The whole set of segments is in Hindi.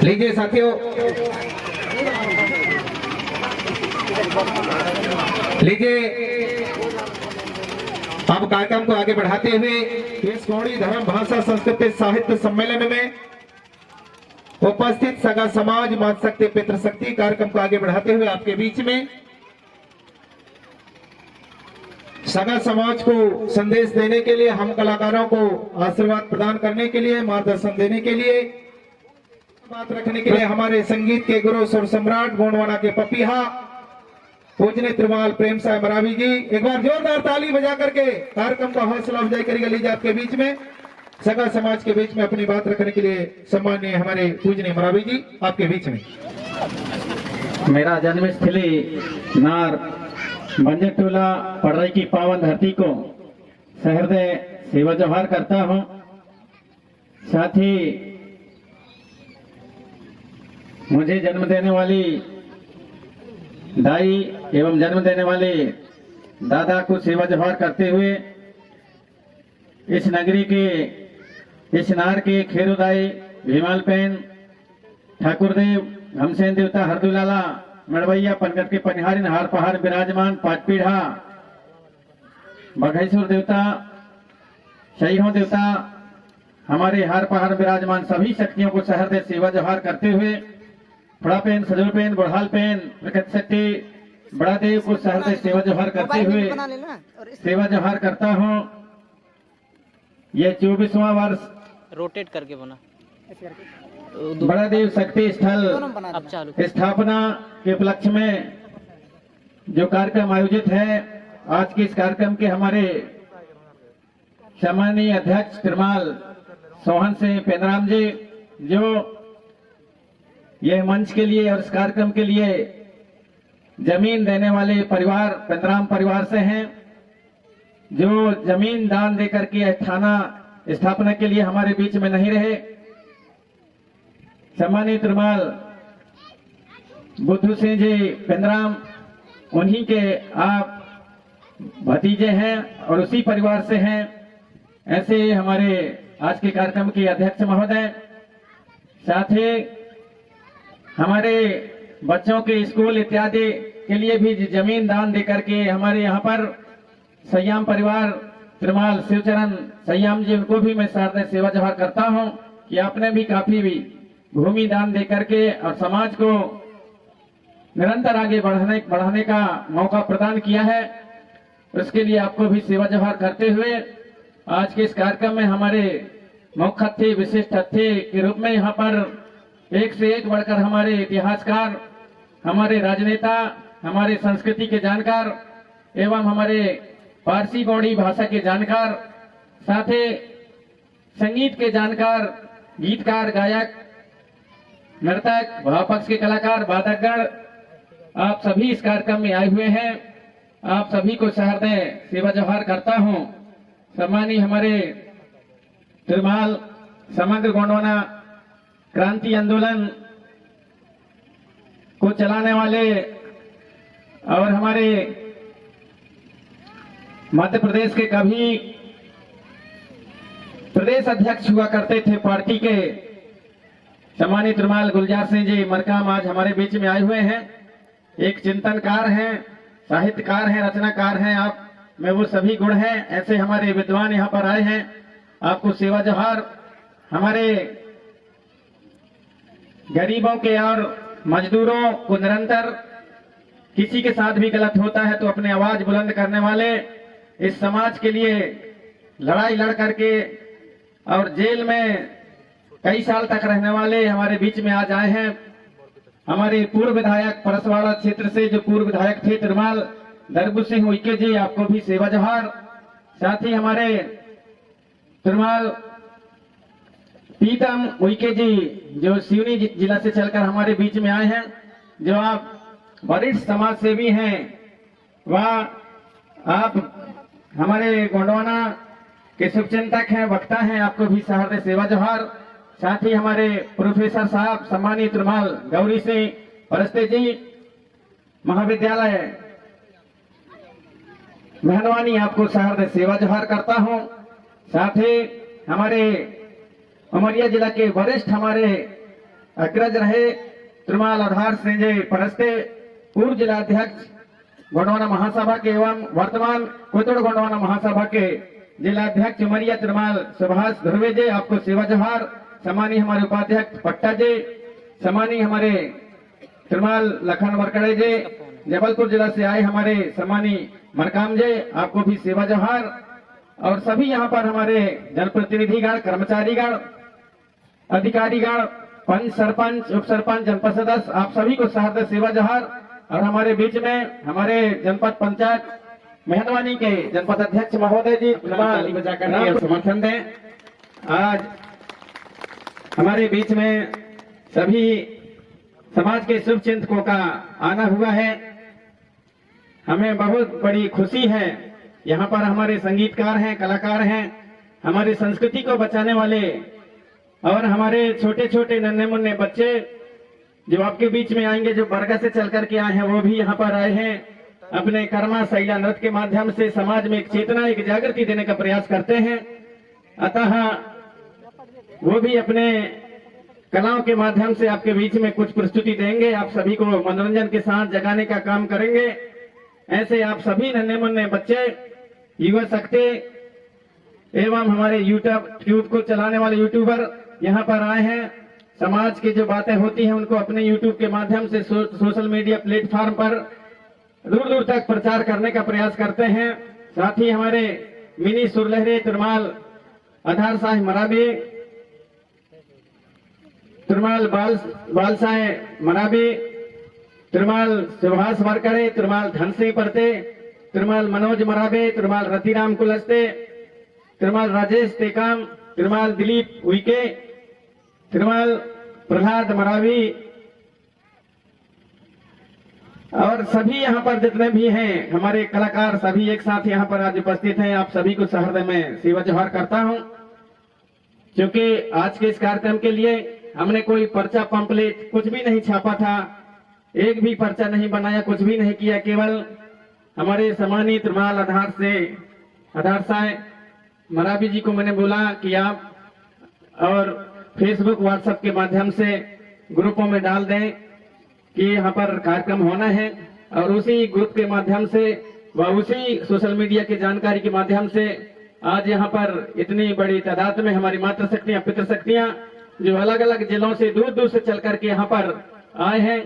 लीजिए साथियों, लीजिए अब कार्यक्रम को आगे बढ़ाते हुए इस गौड़ी धर्म भाषा संस्कृति साहित्य सम्मेलन में उपस्थित सगा समाज मातृशक्ति पितृशक्ति कार्यक्रम को आगे बढ़ाते हुए आपके बीच में सगा समाज को संदेश देने के लिए, हम कलाकारों को आशीर्वाद प्रदान करने के लिए, मार्गदर्शन देने के लिए, बात रखने के लिए हमारे संगीत के गुरु सुर सम्राट गोंडवाना के पपीहा पूजनीय त्रिमाल प्रेम साहब मरावी जी, एक बार जोरदार ताली बजा करके कार्यक्रम का हौसला अफजाई करेगा। लीजिए आपके बीच में सगा समाज के बीच में अपनी बात रखने के लिए सम्माननीय हमारे पूजनीय मरावी जी आपके बीच में। मेरा जन्मस्थली नार बंजर टोला पढ़ाई की पावन धरती को सहृदय सेवा जोहार करता हूं। साथ ही मुझे जन्म देने वाली दाई एवं जन्म देने वाले दादा को सेवा जोहार करते हुए इस नगरी के, इस नार के खेरुदाई भीमाल पेन ठाकुरदेव घमसेन देवता हरदुलाला मड़वैया पनगट के पनिहारी नहार पहाड़ विराजमान पाटपीढ़ा बघेश्वर देवता शहीहों देवता हमारे हार पहाड़ विराजमान सभी शक्तियों को सहृदय सेवा जोहार करते हुए बड़ा पेन सजोर पेन बुढ़ाल पेन प्रकृति शक्ति बड़ा देव को सहृदय सेवा जोहार करते हुए सेवा जोहार करता हूँ। यह 24वां वर्ष रोटेट करके बना बड़ा देव शक्ति स्थल स्थापना के उपलक्ष्य में जो कार्यक्रम आयोजित है, आज के इस कार्यक्रम के हमारे सम्माननीय अध्यक्ष त्रिमाल सोहन सिंह पेंद्राम जी, जो यह मंच के लिए और इस कार्यक्रम के लिए जमीन देने वाले परिवार पेंद्राम परिवार से हैं, जो जमीन दान देकर के थाना स्थापना के लिए हमारे बीच में नहीं रहे। सम्मानित त्रिमाल बुद्धू सिंह जी पेंद्राम, उन्हीं के आप भतीजे हैं और उसी परिवार से हैं। ऐसे हमारे आज के कार्यक्रम के अध्यक्ष महोदय, साथ ही हमारे बच्चों के स्कूल इत्यादि के लिए भी जमीन दान देकर के हमारे यहाँ पर सयाम परिवार त्रिमाल शिवचरण सयाम जी, उनको भी मैं सहृदय सेवा जोहार करता हूँ कि आपने भी काफी भी भूमि दान देकर के और समाज को निरंतर आगे बढ़ाने का मौका प्रदान किया है। उसके लिए आपको भी सेवा जोहार करते हुए आज के इस कार्यक्रम में हमारे मुख्य अतिथि विशिष्ट अतिथि के रूप में यहाँ पर एक से एक बढ़कर हमारे इतिहासकार, हमारे राजनेता, हमारे संस्कृति के जानकार एवं हमारे पारसी गौड़ी भाषा के जानकार, साथ ही संगीत के जानकार, गीतकार, गायक, नर्तक, भावपक्ष के कलाकार, वादकगण, आप सभी इस कार्यक्रम में आए हुए हैं। आप सभी को सहृदय सेवा जोहार करता हूं। सम्मानीय हमारे त्रिमाल समग्र गोंडवाना क्रांति आंदोलन को चलाने वाले और हमारे मध्य प्रदेश के कभी प्रदेश अध्यक्ष हुआ करते थे पार्टी के सम्मानित त्रिमाल गुलजार सिंह जी मरकाम आज हमारे बीच में आए हुए हैं। एक चिंतनकार हैं, साहित्यकार हैं, रचनाकार हैं, आप में वो सभी गुण हैं। ऐसे हमारे विद्वान यहाँ पर आए हैं। आपको सेवा जोहार। हमारे गरीबों के और मजदूरों को निरंतर किसी के साथ भी गलत होता है तो अपनी आवाज बुलंद करने वाले, इस समाज के लिए लड़ाई लड़ करके और जेल में कई साल तक रहने वाले हमारे बीच में आज आए हैं। हमारे पूर्व विधायक परसवाड़ा क्षेत्र से जो पूर्व विधायक थे त्रिमाल दरबू सिंह उइके जी, आपको भी सेवा जोहार। साथ ही हमारे त्रिमाल पीतम उइके जी, जो सिवनी जिला से चलकर हमारे बीच में आए हैं, जो आप वरिष्ठ समाज सेवी हैं, वह आप हमारे गोंडवाना के शुभचिंतक हैं, वक्ता हैं, आपको भी सहृदय सेवा जोहार। साथ ही हमारे प्रोफेसर साहब सम्मानीय त्रिमाल गौरी सिंह परस्ते जी महाविद्यालय मेहनवानी, आपको सहृदय सेवा जोहार करता हूं। साथ ही हमारे उमरिया जिला के वरिष्ठ हमारे अग्रज रहे त्रिमाल आधार संजय परस्ते पूर्व जिलाध्यक्ष गोंडवाना महासभा के एवं वर्तमान कोतड़ गोंडवाना महासभा के जिलाध्यक्ष उमरिया त्रिमाल सुभाष ध्रुवे जी, आपको सेवा जोहार। सम्मानीय हमारे उपाध्यक्ष पट्टा जी, सम्मानीय हमारे त्रिमाल लखन वरकड़े जी, जबलपुर जिला से आए हमारे सम्मानीय मरकाम जी, आपको भी सेवा जोहार। और सभी यहाँ पर हमारे जनप्रतिनिधिगण, कर्मचारीगण, अधिकारीगण, पंच, सरपंच, उप सरपंच, जनपद सदस्य, आप सभी को सहर्ष सेवा जोहार। और हमारे बीच में हमारे जनपद पंचायत मेहरबानी के जनपद अध्यक्ष महोदय जी ताली बजाकर समर्थन दें। आज हमारे बीच में सभी समाज के शुभ चिंतकों का आना हुआ है, हमें बहुत बड़ी खुशी है। यहाँ पर हमारे संगीतकार हैं, कलाकार हैं, हमारी संस्कृति को बचाने वाले और हमारे छोटे छोटे नन्हे मुन्ने बच्चे जो आपके बीच में आएंगे, जो बरगद से चल करके आए हैं, वो भी यहाँ पर आए हैं। अपने कर्मा शैला नृत्य के माध्यम से समाज में एक चेतना, एक जागृति देने का प्रयास करते हैं। अतः वो भी अपने कलाओं के माध्यम से आपके बीच में कुछ प्रस्तुति देंगे, आप सभी को मनोरंजन के साथ जगाने का काम करेंगे। ऐसे आप सभी नन्हे मुन्ने बच्चे, युवा शक्ति एवं हमारे यूट्यूब को चलाने वाले यूट्यूबर यहाँ पर आए हैं। समाज की जो बातें होती हैं उनको अपने यूट्यूब के माध्यम से सोशल मीडिया प्लेटफॉर्म पर दूर दूर तक प्रचार करने का प्रयास करते हैं। साथ ही हमारे मिनी सुरलहरे त्रिमाल आधार साह मराबी, त्रिमाल बालसाय मराबी, त्रिमाल सुभाष वरकड़े, त्रिमाल धनसिंह परते, त्रिमाल मनोज मराबे, त्रिमाल रतिराम कुलस्ते, त्रिमाल राजेश टेकाम, त्रिमाल दिलीप उइके, त्रिमाल प्रहलाद मरावी और सभी यहाँ पर जितने भी हैं हमारे कलाकार, सभी एक साथ यहाँ पर आज उपस्थित हैं। आप सभी को सहर्ष में सेवा जोहार करता हूँ। क्योंकि आज के इस कार्यक्रम के लिए हमने कोई पर्चा पंपलेट कुछ भी नहीं छापा था, एक भी पर्चा नहीं बनाया, कुछ भी नहीं किया। केवल हमारे सम्मानित त्रिमाल आधार साय मरावी जी को मैंने बोला कि आप और फेसबुक, व्हाट्सएप के माध्यम से ग्रुपों में डाल दें कि यहाँ पर कार्यक्रम होना है, और उसी ग्रुप के माध्यम से व उसी सोशल मीडिया की जानकारी के माध्यम से आज यहाँ पर इतनी बड़ी तादाद में हमारी मातृशक्तियाँ, पितृशक्तियाँ जो अलग अलग जिलों से दूर दूर से चल करके यहाँ पर आए हैं,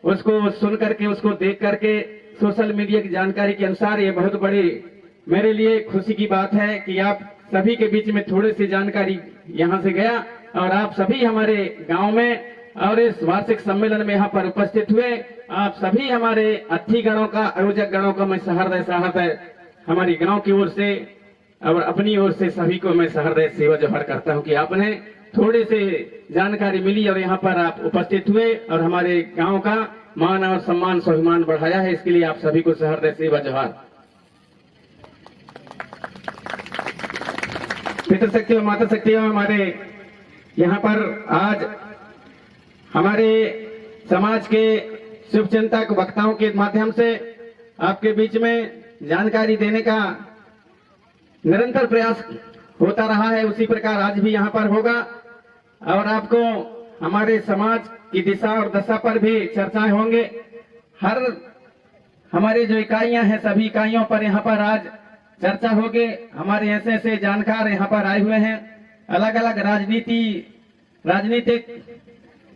उसको सुन करके, उसको देख करके सोशल मीडिया की जानकारी के अनुसार ये बहुत बड़ी मेरे लिए खुशी की बात है कि आप सभी के बीच में थोड़ी सी जानकारी यहाँ से गया और आप सभी हमारे गांव में और इस वार्षिक सम्मेलन में यहाँ पर उपस्थित हुए। आप सभी हमारे अतिथि गणों का, आयोजक गणों का मैं सहर्ष हमारी गांव की ओर से और अपनी ओर से सभी को मैं सहर्ष सेवा जोहार करता हूँ कि आपने थोड़ी सी जानकारी मिली और यहाँ पर आप उपस्थित हुए और हमारे गांव का मान और सम्मान स्वाभिमान बढ़ाया है। इसके लिए आप सभी को सहर्ष सेवा जोहार। पितृशक्ति और मातृशक्ति हमारे यहाँ पर आज हमारे समाज के शुभ चिंतक वक्ताओं के माध्यम से आपके बीच में जानकारी देने का निरंतर प्रयास होता रहा है, उसी प्रकार आज भी यहाँ पर होगा और आपको हमारे समाज की दिशा और दशा पर भी चर्चाएं होंगे। हर हमारे जो इकाइयां हैं सभी इकाइयों पर यहाँ पर आज चर्चा होगी। हमारे ऐसे ऐसे जानकार यहाँ पर आए हुए हैं, अलग अलग राजनीतिक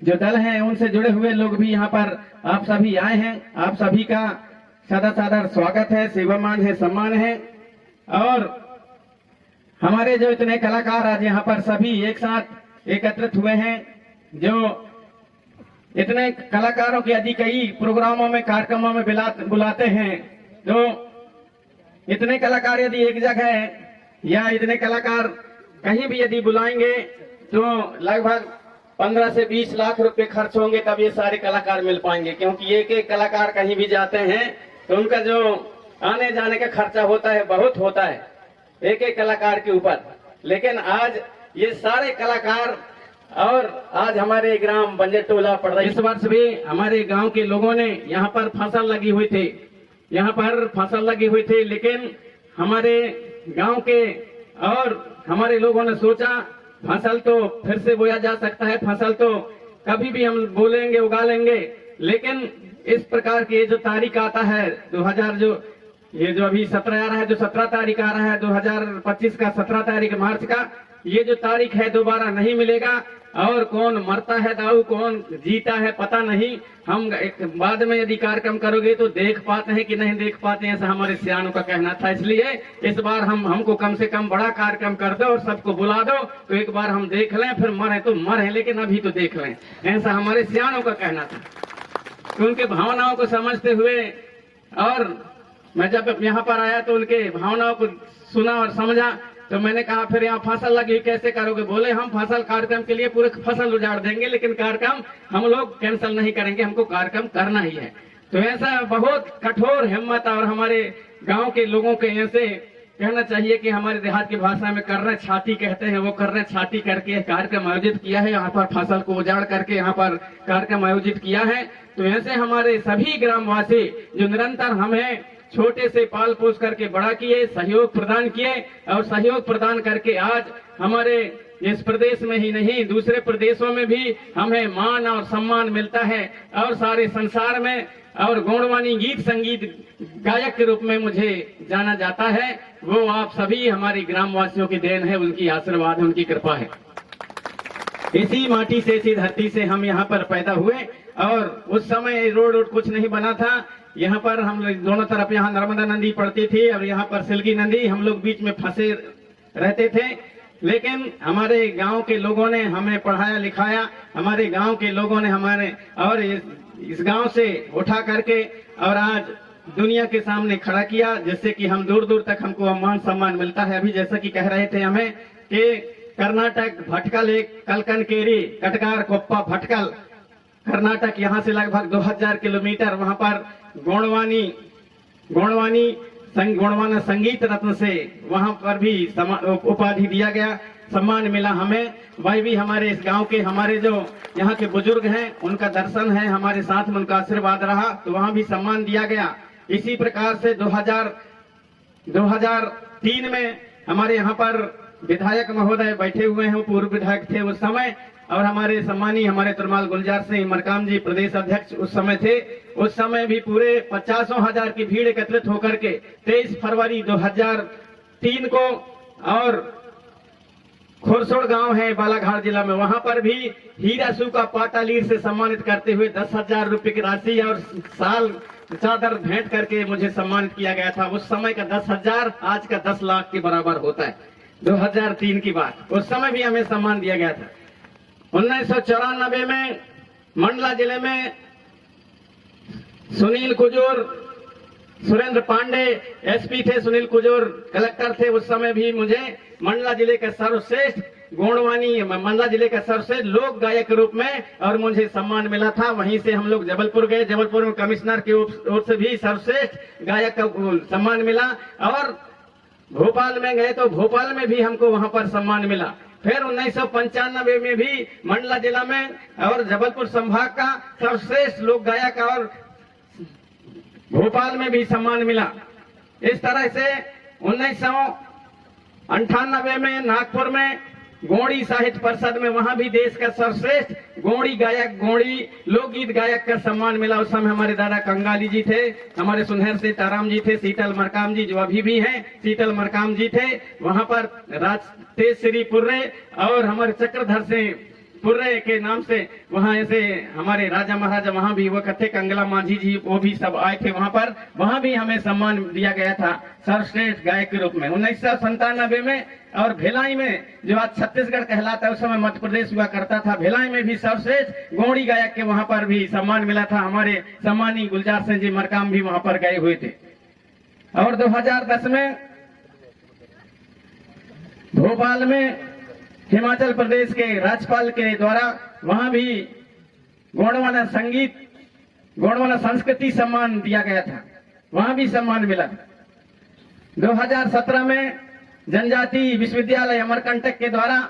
जो दल हैं उनसे जुड़े हुए लोग भी यहाँ पर आप सभी आए हैं। आप सभी का सादर स्वागत है, सेवामान है, सम्मान है। और हमारे जो इतने कलाकार आज यहाँ पर सभी एक साथ एकत्रित हुए हैं, जो इतने कलाकारों के यदि कई प्रोग्रामों में, कार्यक्रमों में बुलाते हैं, तो इतने कलाकार यदि एक जगह या इतने कलाकार कहीं भी यदि बुलाएंगे तो लगभग 15 से 20 लाख रुपए खर्च होंगे, तब ये सारे कलाकार मिल पाएंगे। क्योंकि एक एक कलाकार कहीं भी जाते हैं तो उनका जो आने जाने का खर्चा होता है बहुत होता है एक एक कलाकार के ऊपर। लेकिन आज ये सारे कलाकार और आज हमारे ग्राम बंजरटोला पड़ रहा है। इस वर्ष भी हमारे गांव के लोगों ने यहाँ पर फसल लगी हुई थी, लेकिन हमारे गांव के और हमारे लोगों ने सोचा फसल तो फिर से बोया जा सकता है, फसल तो कभी भी हम बोलेंगे उगा लेंगे, लेकिन इस प्रकार की ये जो तारीख आता है 2000 ये जो अभी 17 आ रहा है, जो 17 तारीख आ रहा है 2025 का 17 तारीख मार्च का, ये जो तारीख है दोबारा नहीं मिलेगा। और कौन मरता है दाऊ, कौन जीता है पता नहीं। हम एक बाद में यदि कार्यक्रम करोगे तो देख पाते हैं कि नहीं देख पाते हैं, ऐसा हमारे सियानों का कहना था। इसलिए इस बार हमको कम से कम बड़ा कार्यक्रम कर दो और सबको बुला दो, तो एक बार हम देख लें, फिर मरे तो मरे लेकिन अभी तो देख लें, ऐसा हमारे सियानों का कहना था। तो उनके भावनाओं को समझते हुए, और मैं जब यहाँ पर आया तो उनके भावनाओं को सुना और समझा, तो मैंने कहा फिर यहाँ फसल लगी कैसे करोगे? बोले हम फसल कार्यक्रम के लिए पूरे फसल उजाड़ देंगे, लेकिन कार्यक्रम हम लोग कैंसिल नहीं करेंगे, हमको कार्यक्रम करना ही है। तो ऐसा बहुत कठोर हिम्मत, और हमारे गांव के लोगों के ऐसे कहना चाहिए कि हमारे देहात की भाषा में कर्रे छाती कहते हैं, वो कर्रे छाती करके कार्यक्रम आयोजित किया है। यहाँ पर फसल को उजाड़ करके यहाँ पर कार्यक्रम आयोजित किया है। तो ऐसे हमारे सभी ग्रामवासी जो निरंतर हमें छोटे से पाल पोस करके बड़ा किए, सहयोग प्रदान किए, और सहयोग प्रदान करके आज हमारे इस प्रदेश में ही नहीं दूसरे प्रदेशों में भी हमें मान और सम्मान मिलता है, और सारे संसार में, और गौड़वानी गीत संगीत गायक के रूप में मुझे जाना जाता है। वो आप सभी हमारे ग्रामवासियों की देन है, उनकी आशीर्वाद है, उनकी कृपा है। इसी माटी से, इसी धरती से हम यहाँ पर पैदा हुए, और उस समय रोड कुछ नहीं बना था। यहाँ पर हम लोग दोनों तरफ यहाँ नर्मदा नदी पड़ती थी, और यहाँ पर सिलकी नदी, हम लोग बीच में फंसे रहते थे। लेकिन हमारे गांव के लोगों ने हमें पढ़ाया लिखाया, हमारे गांव के लोगों ने हमारे और इस गांव से उठा करके और आज दुनिया के सामने खड़ा किया, जिससे कि हम दूर दूर तक हमको मान सम्मान मिलता है। अभी जैसा कि कह रहे थे हमें कि कर्नाटक भटकल, एक कलकनकेरी कटकार कोप्पा भटकल, कर्नाटक यहाँ से लगभग 2000 किलोमीटर, वहां पर गोंडवाना संगीत रत्न से वहां पर भी उपाधि दिया गया, सम्मान मिला हमें। वही भी हमारे इस गांव के, हमारे जो यहाँ के बुजुर्ग हैं, उनका दर्शन है हमारे साथ में, उनका आशीर्वाद रहा, तो वहां भी सम्मान दिया गया। इसी प्रकार से 2003 में हमारे यहाँ पर विधायक महोदय बैठे हुए हैं, वो पूर्व विधायक थे उस समय, और हमारे सम्मानी हमारे तुरमाल गुलजार सिंह मरकाम जी प्रदेश अध्यक्ष उस समय थे। उस समय भी पूरे 50,000 की भीड़ एकत्रित होकर के 23 फरवरी 2003 को, और खोरसोड़ गांव है बालाघाट जिला में, वहां पर भी हीरासू का पाटालीर से सम्मानित करते हुए 10,000 रुपए की राशि और साल चादर भेंट करके मुझे सम्मानित किया गया था। उस समय का 10,000 आज का 10 लाख के बराबर होता है। 2003 की बात, उस समय भी हमें सम्मान दिया गया था। 1994 में मंडला जिले में सुनील कुजूर, सुरेंद्र पांडे एसपी थे, सुनील कुजूर कलेक्टर थे। उस समय भी मुझे मंडला जिले का सर्वश्रेष्ठ गोंडवानी, मंडला जिले का सर्वश्रेष्ठ लोक गायक के रूप में और मुझे सम्मान मिला था। वहीं से हम लोग जबलपुर गए, जबलपुर में कमिश्नर की ओर से भी सर्वश्रेष्ठ गायक का सम्मान मिला, और भोपाल में गए तो भोपाल में भी हमको वहां पर सम्मान मिला। फिर 1995 में भी मंडला जिला में और जबलपुर संभाग का सर्वश्रेष्ठ लोक गायक और भोपाल में भी सम्मान मिला। इस तरह से 1998 में नागपुर में गोंडी साहित्य परिषद में, वहां भी देश का सर्वश्रेष्ठ गोंडी गायक, गोंडी लोकगीत गायक का सम्मान मिला। उस समय हमारे दादा कंगाली जी थे, हमारे सुनहर से ताराम जी थे, शीतल मरकाम जी जो अभी भी हैं, शीतल मरकाम जी थे। वहां पर राज तेज श्री पुर्रे और हमारे चक्रधर से पुर्रे के नाम से वहां ऐसे हमारे राजा महाराजा वहां भी वो कथे, कंगला माझी जी वो भी सब आए थे वहां पर, वहां भी हमें सम्मान दिया गया था सर्वश्रेष्ठ गायक के रूप में 1997 में। और भिलाई में जो आज छत्तीसगढ़ कहलाता है, उस समय मध्य प्रदेश हुआ करता था, भिलाई में भी सर्वश्रेष्ठ गोंडी गायक के वहां पर भी सम्मान मिला था। हमारे सम्मानी गुलजार सिंह जी मरकाम भी वहां पर गए हुए थे। और 2010 में भोपाल में हिमाचल प्रदेश के राज्यपाल के द्वारा वहां भी गोंडवाना संगीत, गोंडवाना संस्कृति सम्मान दिया गया था, वहां भी सम्मान मिला। 2017 में जनजाति विश्वविद्यालय अमरकंटक के द्वारा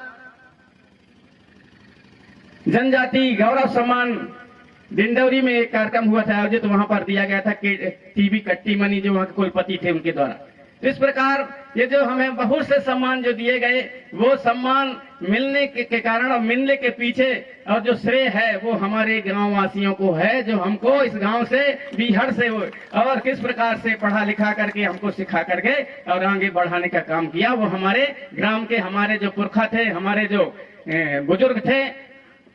जनजाति गौरव सम्मान डिंडौरी में एक कार्यक्रम हुआ था आयोजित, वहां पर दिया गया था कि टीबी कट्टी मनी जो वहां के कुलपति थे उनके द्वारा। तो इस प्रकार ये जो हमें बहुत से सम्मान जो दिए गए, वो सम्मान मिलने के कारण और मिलने के पीछे और जो श्रेय है वो हमारे गांव वासियों को है, जो हमको इस गांव से बीहड़ से और किस प्रकार से पढ़ा लिखा करके हमको सिखा करके और आगे बढ़ाने का काम किया। वो हमारे ग्राम के हमारे जो पुरखा थे, हमारे जो बुजुर्ग थे,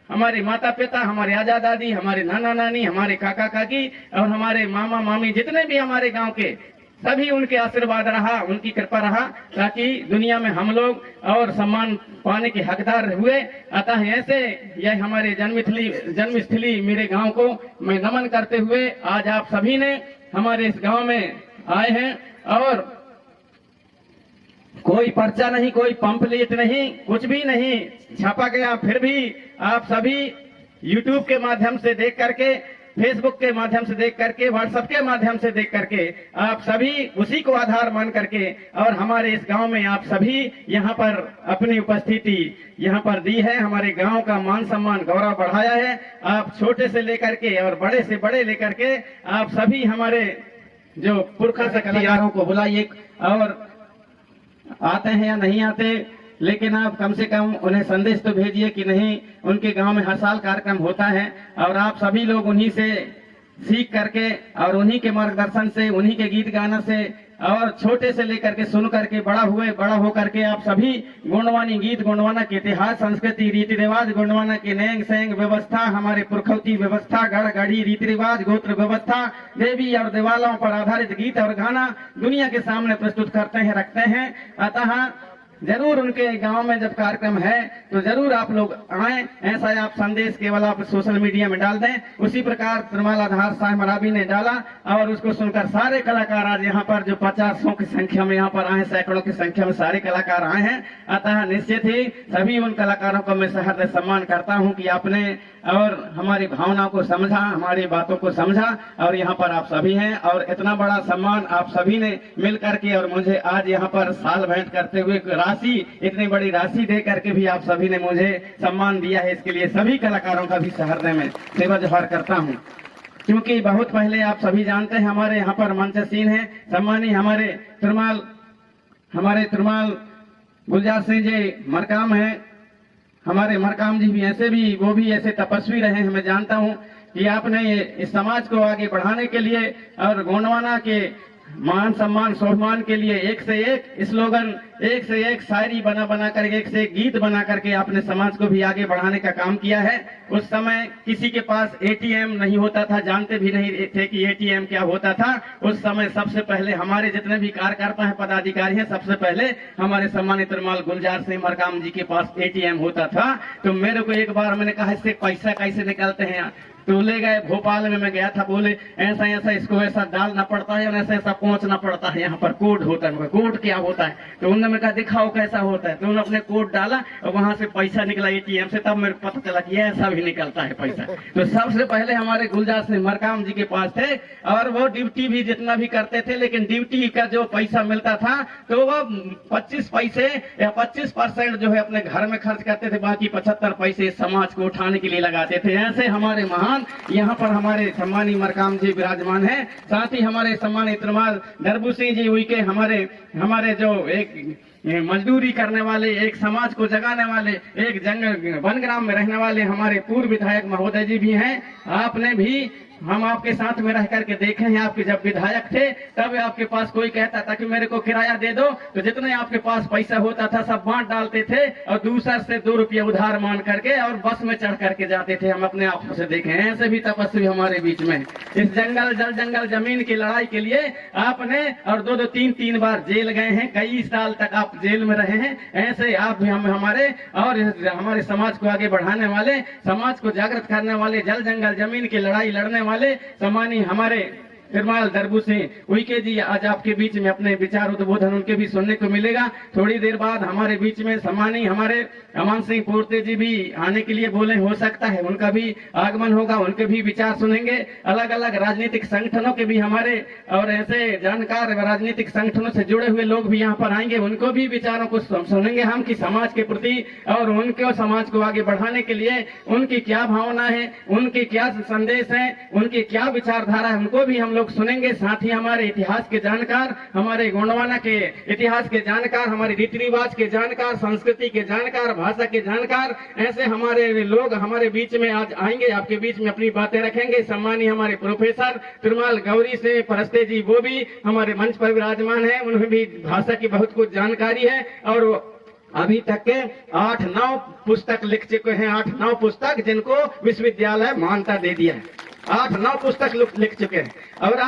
हमारे माता पिता, हमारे आजा दादी, हमारे नाना नानी, हमारे काका काकी और हमारे मामा मामी, जितने भी हमारे गांव के सभी, उनके आशीर्वाद रहा, उनकी कृपा रहा, ताकि दुनिया में हम लोग और सम्मान पाने के हकदार हुए। अतः ऐसे यह हमारे जन्मस्थली मेरे गांव को मैं नमन करते हुए आज आप सभी ने हमारे इस गांव में आए हैं और कोई पर्चा नहीं, कोई पंपलेट नहीं, कुछ भी नहीं छापा गया, फिर भी आप सभी यूट्यूब के माध्यम से देख करके, फेसबुक के माध्यम से देख करके, व्हाट्सएप के माध्यम से देख करके आप सभी उसी को आधार मान करके और हमारे इस गांव में आप सभी यहाँ पर अपनी उपस्थिति यहाँ पर दी है, हमारे गांव का मान सम्मान गौरव बढ़ाया है। आप छोटे से लेकर के और बड़े से बड़े लेकर के आप सभी हमारे जो पुरखा से कलाकारों को बुलाइए, और आते हैं या नहीं आते, लेकिन आप कम से कम उन्हें संदेश तो भेजिए कि नहीं, उनके गांव में हर साल कार्यक्रम होता है और आप सभी लोग उन्हीं से सीख करके और उन्हीं के मार्गदर्शन से, उन्हीं के गीत गाना से और छोटे से लेकर के सुन करके बड़ा हो करके आप सभी गोंडवानी गीत, गोंडवाना के इतिहास, संस्कृति, रीति रिवाज, गोंडवाना के नेंग सेंग व्यवस्था, हमारे पुरखौती व्यवस्था, गढ़ गढ़ी रीति रिवाज, गोत्र व्यवस्था, देवी और देवालयों पर आधारित गीत और गाना दुनिया के सामने प्रस्तुत करते हैं, रखते हैं। अतः जरूर उनके गांव में जब कार्यक्रम है तो जरूर आप लोग आए, ऐसा आप संदेश केवल आप सोशल मीडिया में डाल दें। उसी प्रकार तिरुमाल आधार साहब मराबी ने डाला और उसको सुनकर सारे कलाकार आज यहाँ पर जो 50 की संख्या में यहाँ पर आए, सैकड़ों की संख्या में सारे कलाकार आए हैं। अतः निश्चित ही सभी उन कलाकारों को मैं सहृदय सम्मान करता हूँ कि आपने और हमारी भावना को समझा, हमारी बातों को समझा और यहाँ पर आप सभी हैं और इतना बड़ा सम्मान आप सभी ने मिल करके और मुझे आज यहाँ पर साल भेंट करते हुए राशि, इतनी बड़ी राशि दे करके भी आप सभी ने मुझे सम्मान दिया है। इसके लिए सभी कलाकारों का भी सहृदय में सेवा जोहार करता हूँ, क्योंकि बहुत पहले आप सभी जानते हैं हमारे यहाँ पर मंचसीन है सम्मानी हमारे तिरुमाल गुलजार सिंह जी मरकाम है। हमारे मरकाम जी भी ऐसे भी, वो भी ऐसे तपस्वी रहे हैं। मैं जानता हूँ कि आपने इस समाज को आगे बढ़ाने के लिए और गोंडवाना के मान सम्मान स्वाभिमान के लिए एक से एक स्लोगन, एक से एक शायरी बना करके, एक से एक गीत बना करके आपने समाज को भी आगे बढ़ाने का काम किया है। उस समय किसी के पास एटीएम नहीं होता था, जानते भी नहीं थे कि एटीएम क्या होता था। उस समय सबसे पहले हमारे जितने भी कार्यकर्ता हैं, पदाधिकारी हैं, सबसे पहले हमारे सम्मानित तिरुमाल गुलजार सिंह मरकाम जी के पास एटीएम होता था। तो मेरे को एक बार मैंने कहा इससे पैसा कैसे निकालते हैं, तो ले गए भोपाल में, मैं गया था, बोले ऐसा ऐसा इसको ऐसा डालना पड़ता है और ऐसा ऐसा पहुंचना पड़ता है, यहाँ पर कोड होता है। कोड क्या होता है? तो उन्होंने मैं कहा दिखाओ कैसा होता है। तो उन्होंने अपने कोड डाला और वहां से पैसा निकला एटीएम से, तब मेरे को पता चला कि ऐसा भी निकलता है पैसा। तो सबसे पहले हमारे गुलजार सिंह मरकाम जी के पास थे और वो ड्यूटी भी जितना भी करते थे, लेकिन ड्यूटी का जो पैसा मिलता था तो वो 25 पैसे या 25% जो है अपने घर में खर्च करते थे, बाकी 75 पैसे समाज को उठाने के लिए लगाते थे। ऐसे हमारे महान यहाँ पर हमारे सम्मानी मरकाम जी विराजमान है। साथ ही हमारे सम्मानी तिरुमाल दरबू सिंह जी हुई के हमारे जो एक मजदूरी करने वाले, एक समाज को जगाने वाले, एक जंगल वनग्राम में रहने वाले हमारे पूर्व विधायक महोदय जी भी हैं। आपने भी, हम आपके साथ में रह करके देखे हैं, आपके जब विधायक थे तब आपके पास कोई कहता था कि मेरे को किराया दे दो, तो जितने आपके पास पैसा होता था सब बांट डालते थे और दूसरा से 2 रुपये उधार मान करके और बस में चढ़ करके जाते थे। हम अपने आंखों से देखे हैं, ऐसे भी तपस्वी हमारे बीच में। इस जंगल जमीन की लड़ाई के लिए आपने और 2-2, 3-3 बार जेल गए हैं, कई साल तक आप जेल में रहे हैं। ऐसे आप भी हमारे और हमारे समाज को आगे बढ़ाने वाले, समाज को जागृत करने वाले, जंगल जमीन की लड़ाई लड़ने वाले सम्मानी हमारे तिरुमाल दरबू सिंह उइके जी आज आपके बीच में अपने विचार उद्बोधन उनके भी सुनने को मिलेगा। थोड़ी देर बाद हमारे बीच में सम्मानी हमारे अमन सिंह पोर्ते जी भी आने के लिए बोले, हो सकता है उनका भी आगमन होगा, उनके भी विचार सुनेंगे। अलग अलग राजनीतिक संगठनों के भी हमारे और ऐसे जानकार राजनीतिक संगठनों से जुड़े हुए लोग भी यहाँ पर आएंगे, उनको भी विचारों को सुनेंगे हम कि समाज के प्रति और उनके समाज को आगे बढ़ाने के लिए उनकी क्या भावना है, उनके क्या संदेश है, उनकी क्या विचारधारा है, उनको भी हम लोग सुनेंगे, साथ ही हमारे इतिहास के जानकार, हमारे गोंडवाना के इतिहास के जानकार, हमारे रीति रिवाज के जानकार, संस्कृति के जानकार, भाषा के जानकार, ऐसे हमारे लोग हमारे बीच में आज आएंगे, आपके बीच में अपनी बातें रखेंगे। सम्मानीय हमारे प्रोफेसर तिरुमाल गौरी से परस्ते जी, वो भी हमारे मंच पर विराजमान है, उन्हें भी भाषा की बहुत कुछ जानकारी है और अभी तक के 8-9 पुस्तक लिख चुके हैं, 8-9 पुस्तक जिनको विश्वविद्यालय मान्यता दे दिया है, 8-9 पुस्तक लिख चुके हैं। और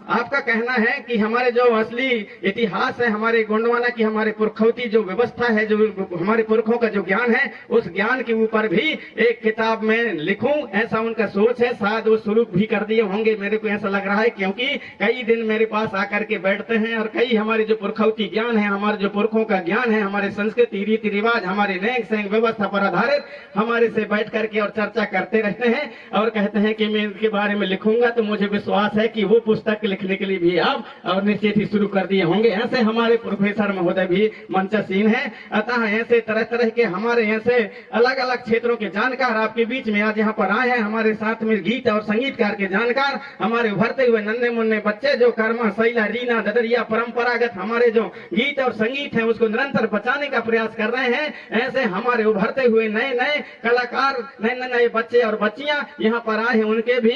आपका कहना है कि हमारे जो असली इतिहास है, हमारे गोंडवाना की, हमारे पुरखौती जो व्यवस्था है, जो हमारे पुरखों का जो ज्ञान है, उस ज्ञान के ऊपर भी एक किताब में लिखूं, ऐसा उनका सोच है। शायद वो शुरू भी कर दिए होंगे, मेरे को ऐसा लग रहा है, क्योंकि कई दिन मेरे पास आकर के बैठते हैं और कई हमारे जो पुरखौती ज्ञान है, हमारे जो पुरखों का ज्ञान है, हमारे संस्कृति रीति रिवाज, हमारे नैंग सैंग व्यवस्था पर आधारित हमारे से बैठ करके और चर्चा करते रहते हैं और कहते हैं कि मैं इनके बारे में लिखूंगा। तो मुझे विश्वास है कि वो पुस्तक लिखने के लिए भी आप और निश्चित ही शुरू कर दिए होंगे। ऐसे हमारे प्रोफेसर महोदय भी मंचशीन हैं। अतः ऐसे तरह तरह के हमारे ऐसे अलग अलग क्षेत्रों के जानकार आपके बीच में आज यहाँ पर आए हैं। हमारे साथ में गीत और संगीतकार के जानकार, हमारे उभरते हुए नन्हे मुन्ने बच्चे जो कर्मा शैला रीना ददरिया परंपरागत हमारे जो गीत और संगीत है उसको निरंतर बचाने का प्रयास कर रहे हैं। ऐसे हमारे उभरते हुए नए नए कलाकार, नए नए बच्चे और बच्चियां यहाँ पर आए हैं, उनके भी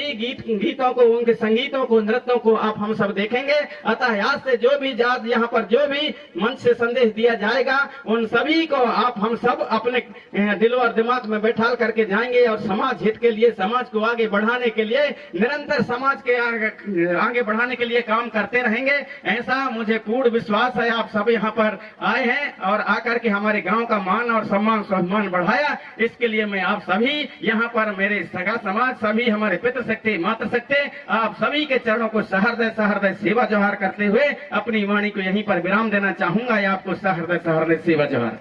गीतों को, उनके संगीतों को, नृत्यों को आप हम सब देखेंगे। अतः आज से जो भी जात यहाँ पर जो भी मंच से संदेश दिया जाएगा उन सभी को आप हम सब अपने दिलो और दिमाग में बैठा करके जाएंगे और समाज हित के लिए, समाज को आगे बढ़ाने के लिए, निरंतर समाज के आगे बढ़ाने के लिए काम करते रहेंगे। ऐसा मुझे पूर्ण विश्वास है। आप सब यहाँ पर आए हैं और आकर के हमारे गांव का मान और सम्मान बढ़ाया, इसके लिए मैं आप सभी यहाँ पर मेरे सगा समाज, सभी हमारे पितृशक्ति मातृशक्ति, आप सभी के चरणों को सहृदय सेवा जोहार करते हुए अपनी वाणी को यहीं पर विराम देना चाहूंगा। आपको सहृदय सेवा जोहार।